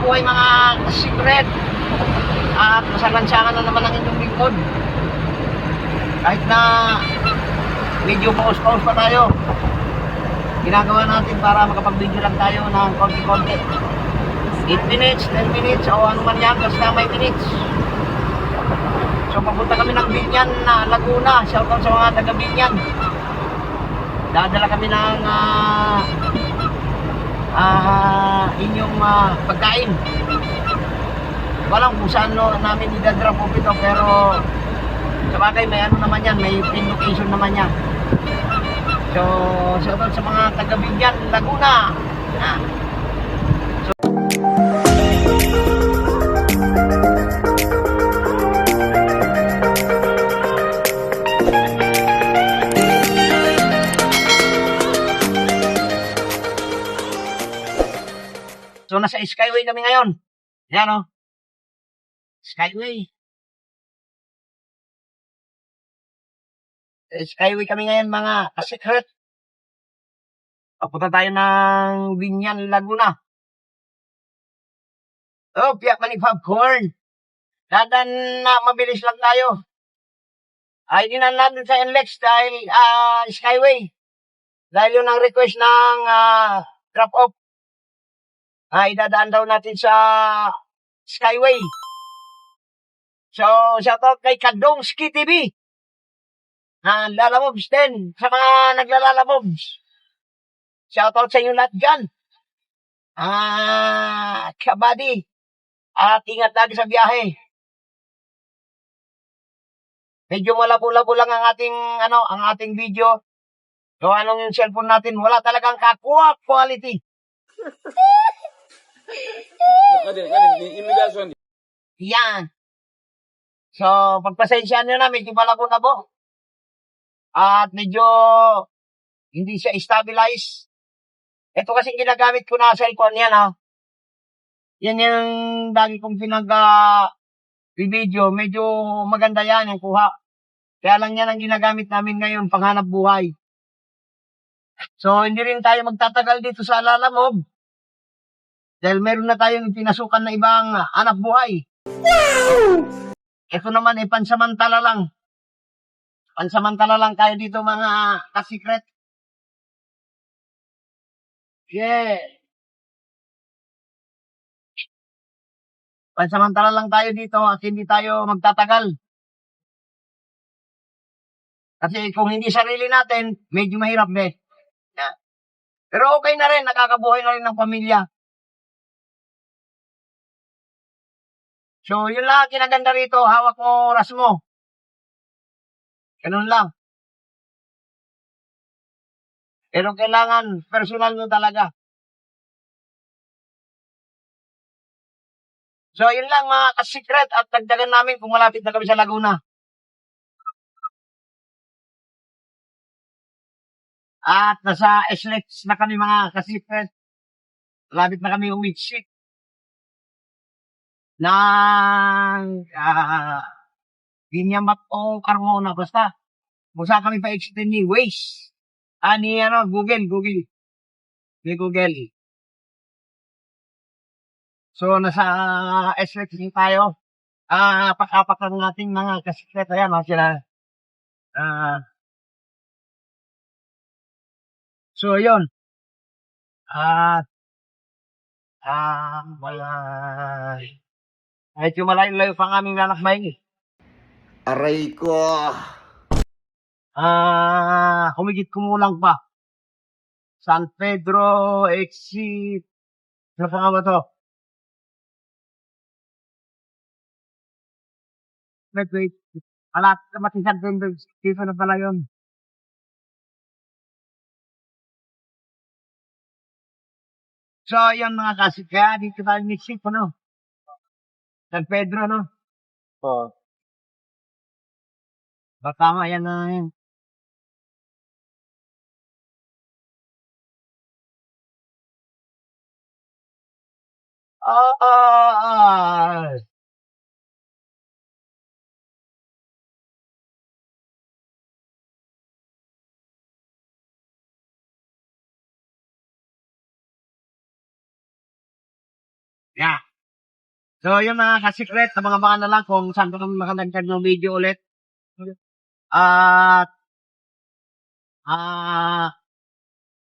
buhay mga secret. At masalansangan na naman ang inyong lingkod. Kahit na medyo paus-paus pa tayo, ginagawa natin para makapag-video lang tayo ng konti-konti. 8 minutes, 10 minutes, o ano man yan, basta may minutes. So papunta kami ng Binyan na Laguna. Shoutout sa mga taga Binyan. Dadala kami ng inyong pagkain. Walang kung saan namin idadrop off ito, pero sabagay may ano naman yan, may pin location naman yan. So shoutout sa mga taga Binyan Laguna. So nasa Skyway kami ngayon. Yan o. Skyway. Skyway kami ngayon mga kasikret. Papunta tayo ng Binyan, Laguna. Oh, piyak manig popcorn. Dadan na mabilis lang tayo. Ay, di na natin sa NLEX dahil Skyway. Dahil yun ang request ng drop-off. Idadaan daw natin sa Skyway. So, shoutout kay Kadongski TV. Lalamobs din. Sa mga naglalalabobs. Shoutout sa inyo lahat dyan. Kabady. At ingat lagi sa biyahe. Medyo malabo-labo lang ang ating video. So, anong yung cellphone natin? Wala talagang kakuha quality. Yan. So, pagpasensyaan nyo na, medyo malabo-labo. At medyo hindi siya stabilize. Ito kasi ginagamit ko na cellphone yan, ha. Yan yung lagi kong video. Medyo maganda yan yung kuha. Kaya lang yan ang ginagamit namin ngayon, panghanap buhay. So, hindi rin tayo magtatagal dito sa Lalamove. Dahil meron na tayong pinasukan na ibang anak buhay. Wow! Ito naman ay pansamantala lang. Pansamantala lang tayo dito mga kasikret. Yeah. Pansamantala lang tayo dito at hindi tayo magtatagal. Kasi kung hindi sarili natin, medyo mahirap din. Yeah. Pero okay na rin, nakakabuhay na rin ng pamilya. So, yun lang kinaganda rito, hawak mo oras mo. Ganun lang. Pero kailangan, personal mo talaga. So, yun lang mga kasikret at dagdagan namin kung malapit na kami sa Laguna. At nasa SLEX na kami mga kasikret. Malapit na kami umitsik ng Binyamat o Carmona. Basta, musa kami pa exit ni Waze. Google. Ni Google. So, nasa SLEX din tayo. Pakapak lang natin mga kasikret. Ayan, sila. So, yun. Kahit yung malayo-layo pang aming nanakbay. Aray ko. Humigit kumulang pa. San Pedro exit. Ano pa nga ba to? Wait. Alat, mati San Pedro. Dito na pala yun. So, yun mga kasi. Kaya dito tayo mixip, ano? San Pedro, no? Oh. Tama, yan na yan. Yeah. So, yun mga ka-secret, abangan na lang kung saan pa kami makalagdag ng video ulit. At,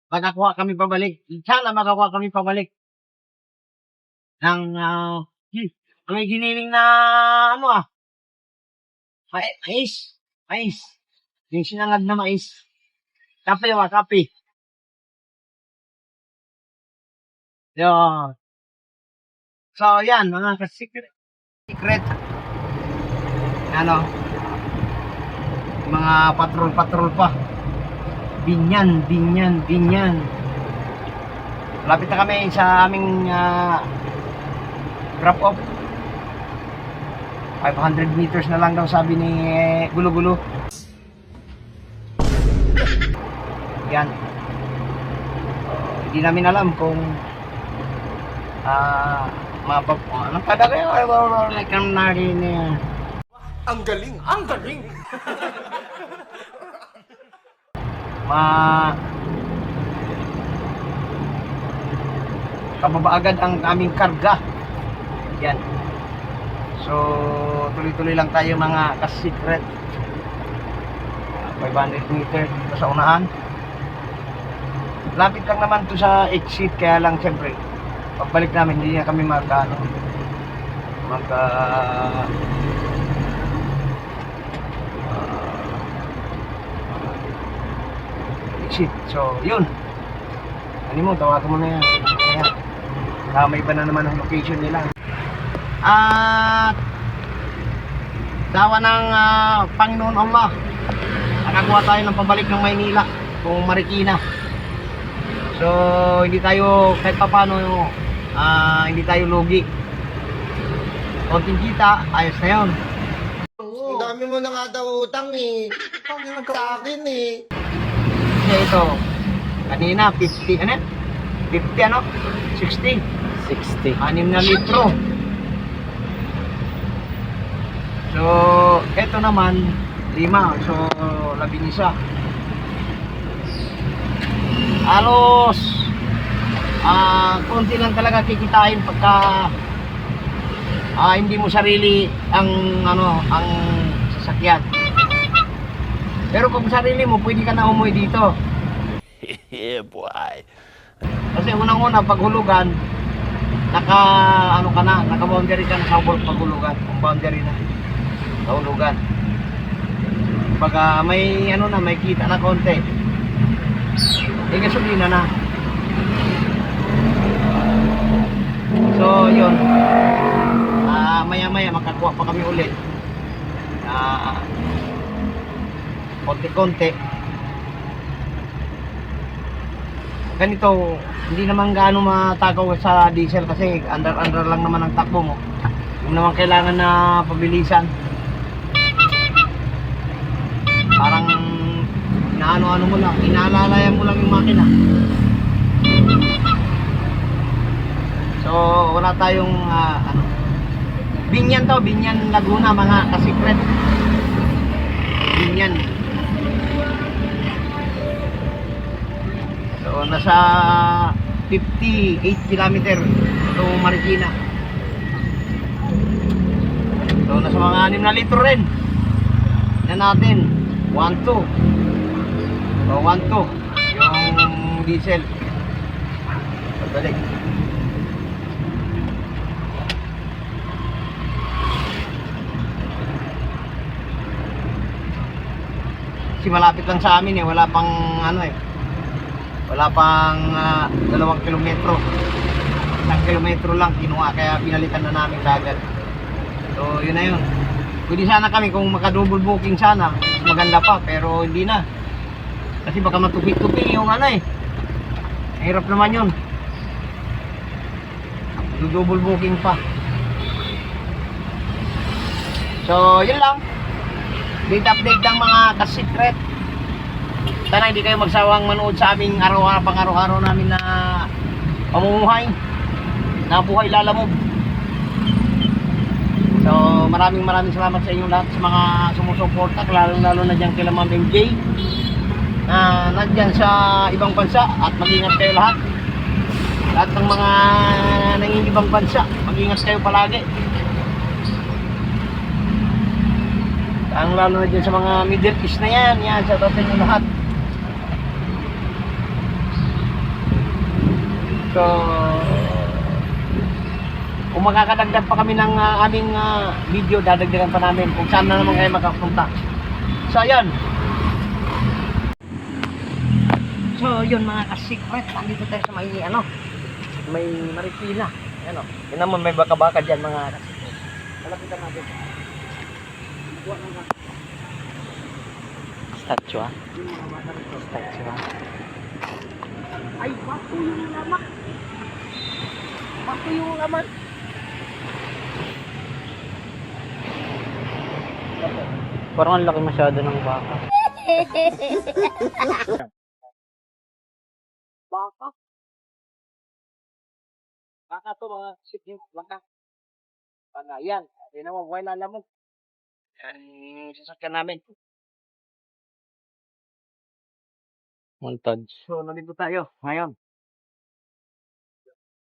makakuha kami pabalik. Sana makakuha kami pabalik ng, may giniling na, mais. Mais. Yung sinangag na mais. Kape, kape. Yun. So, yan, mga ka-secret. Secret. Ano? Mga patrol-patrol pa. Binyan. Lapit na kami sa aming drop off. 500 meters na lang daw sabi ni Gulo-Gulo. Yan. Hindi namin alam kung anong kadagay like ang narin Ang galing! kababa agad ang aming karga. Yan. So, tuloy-tuloy lang tayo mga ka-secret. 500 meter dito sa unahan. Lapit lang naman to sa exit, kaya lang siyempre pagbalik namin hindi na kami exit. So, yun. Ano mo, tawagan mo na yan. May iba na naman ang location nila. At dawa ng Panginoon Allah, nakakuha tayo ng pabalik ng Maynila kung Marikina. So, hindi tayo kahit pa paano hindi tayo lugi. Konting kita, ayos na yun. Ang dami mo na nga daw utang eh. Sa akin eh. Kasi ito, kanina 50, ano? 50 ano? 60. 60. 6 na litro. So, ito naman 5. So, 11. Halos konti lang talaga kikitain pagka hindi mo sarili ang ang sasakyan. Pero kung sarili mo, pwede ka na umuwi dito. Yeah, boy. Kasi unang-una paghulugan, naka-boundary ka na sa paghulugan, kung boundary na sa hulugan. Pag may may kita na konti, gasolina na. So, yun. Maya-maya makakuha pa kami ulit. Konti-konti. Ganito, hindi naman gaano matakaw sa diesel kasi under lang naman ang takbo mo. Yung naman kailangan na pabilisan. Parang inaano-ano mo lang, inaalalayan mo lang yung makina. So, wala tayong Binyan Binyan Laguna mga ka-secret. Binyan. So, nasa 58 kilometer ito Marikina. So, nasa mga 6 na litro rin. Yan natin. 1.2. So, 1.2 yung diesel. Pagbalik. Kasi malapit lang sa amin wala pang wala pang 2 kilometro. 1 kilometro lang kinuha, kaya pinalitan na namin kagad. So, yun na yun. Pwede sana kami kung maka-double booking sana, mas maganda pa, pero hindi na. Kasi baka matupi-tupi yung Hirap naman yun. Double booking pa. So, yun lang. Update ng mga ka-secret. Sana hindi kayo magsawang manood sa aming pang-araw-araw namin na pamumuhay. Na buhay lalamog. So, maraming salamat sa inyo lahat sa mga sumusuporta, lalo na dyan kila Ma'am MJ na nandyan sa ibang bansa, at mag-ingat kayo lahat. lahat ng mga nangingibang bansa, mag-ingat kayo palagi. Ang lalo na dyan sa mga Middle East na yan, sa atin yung lahat. So, kung makakadagdag pa kami ng aming video, dadagdagan pa namin kung saan na naman kayo makapunta. So, yun. So, yun mga ka-secret. Nandito tayo sa may Marikina. Yan o. Yun naman may baka-baka dyan mga ka-secret. Malapitan natin. Statue ah. Yung mga bata rito. Statue ah. Ay, bato yung laman. Bato yung laman. Parang ang laki masyado ng baka. Baka. Baka to mga sikip. Baka. Baka yan. Yan naman, buhay na lamog. Yan yung sasakyan namin. Montage. So, nandito tayo ngayon.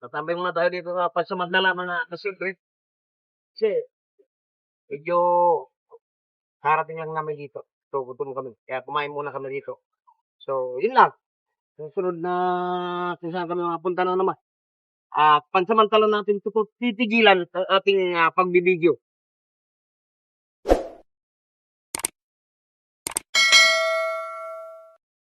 Tatambay muna tayo dito sa pasamantala mga ka-secret. Kasi, medyo karating lang namin dito. So, gutom kami. Kaya kumain muna kami dito. So, yun lang. Susunod na kung saan kami makapunta na naman. Pansamantala natin ito titigilan ang ating pagbibideo.